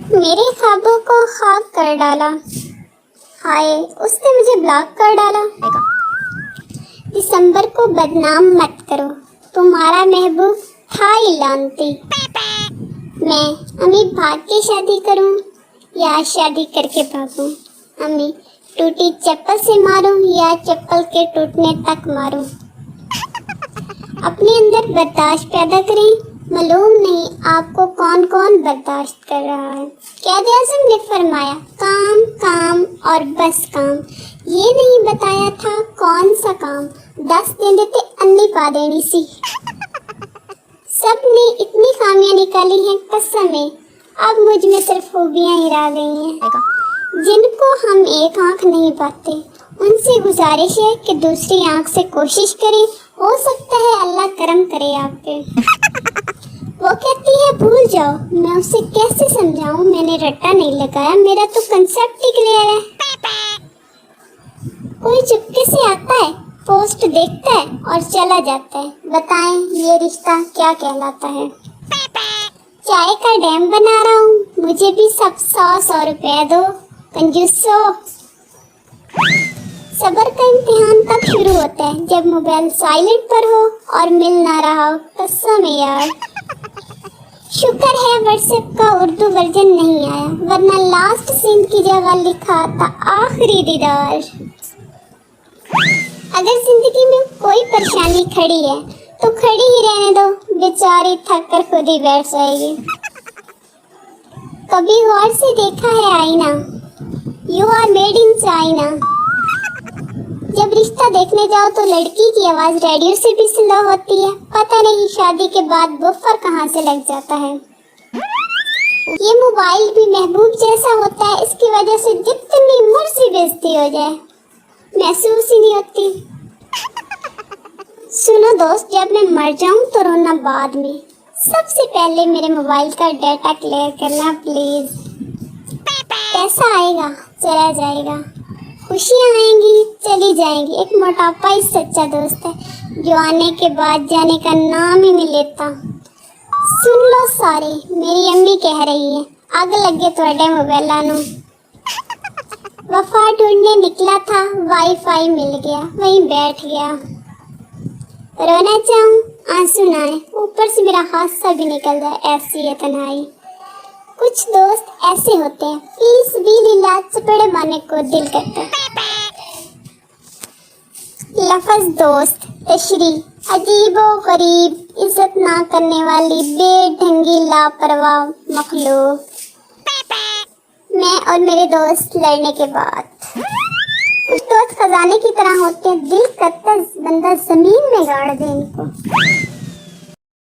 मेरे ख्वाबों को खाक कर डाला। हाय, उसने मुझे ब्लॉक कर डाला। दिसंबर को बदनाम मत करो, तुम्हारा महबूब था ही लानती। मैं अम्मी भाग के शादी करूं या शादी करके भागूं? अम्मी टूटी चप्पल से मारूं या चप्पल के टूटने तक मारूं? अपने अंदर बर्दाश्त पैदा करें, मालूम नहीं आपको कौन कौन बर्दाश्त कर रहा है। क़ायद-ए-आज़म ने फरमाया, काम काम और बस काम। ये नहीं बताया था कौन सा काम, 10 दिन देते अन्नी पा देनी सी। सब ने इतनी खामियां निकाली हैं, कसम है अब मुझ में सिर्फ खूबियां ही रह गई हैं। जिनको हम एक आंख नहीं पाते, उनसे गुजारिश है कि दूसरी आंख से कोशिश करें, हो सकता है अल्लाह करम करे आप पे। वो कहती है भूल जाओ, मैं उसे कैसे समझाऊं, मैंने रट्टा नहीं लगाया, मेरा तो कंसेप्ट ही क्लियर है। कोई चुपके से आता है, पोस्ट देखता है और चला जाता है। बताएं ये रिश्ता क्या कहलाता है? चाय का डैम बना रहा हूँ, मुझे भी सब 100 रुपए दो, कंजूसो। सब्र का इम्तिहान तब शुरू होता है जब मोबाइल साइलेंट पर हो और मिल ना रहा हो। कसम है यार, शुक्र है व्हाट्सएप का उर्दू वर्जन नहीं आया, वरना लास्ट सीन की जगह लिखा था आखिरी दीदार। अगर जिंदगी में कोई परेशानी खड़ी है तो खड़ी ही रहने दो, बेचारी थक कर खुद ही बैठ जाएगी। कभी गौर से देखा है आईना, you are made in China. जब रिश्ता देखने जाओ तो लड़की की आवाज रेडियो से भी स्लो होती है, पता नहीं शादी के बाद बुफर कहाँ से लग जाता है। ये मोबाइल भी महबूब जैसा होता है, इसकी वजह से जितनी मर्जी बेइज्जती हो जाए महसूस ही नहीं होती। सुनो दोस्त, जब मैं मर जाऊं तो रोना बाद में, सबसे पहले मेरे मोबाइल का डाटा क्लियर करना प्लीज। पैसा आएगा चला जाएगा, खुशियाँ आएंगी चली जाएंगी, एक मोटापा ही सच्चा दोस्त है जो आने के बाद जाने का नाम ही नहीं लेता। सुन लो सारे, मेरी अम्मी कह रही है आग लगे थोड़े मोबाइल नू। वफा ढूंढने निकला था, वाईफाई मिल गया, वहीं बैठ गया। रोना चाहूँ आंसू ना आए, ऊपर से मेरा हादसा भी निकल जाए, ऐसी है तन्हाई। कुछ दोस्त ऐसे होते हैं, फीस भी लीला चपेड़े मारने को दिल करता है। लफ्ज़ दोस्त, तशरी, अजीबो गरीब, इज्जत ना करने वाली बेढंगी लापरवाह मखलूक। मैं और मेरे दोस्त लड़ने के बाद, कुछ दोस्त खजाने की तरह होते हैं, दिल करता बंदा जमीन में गाड़ दे इनको।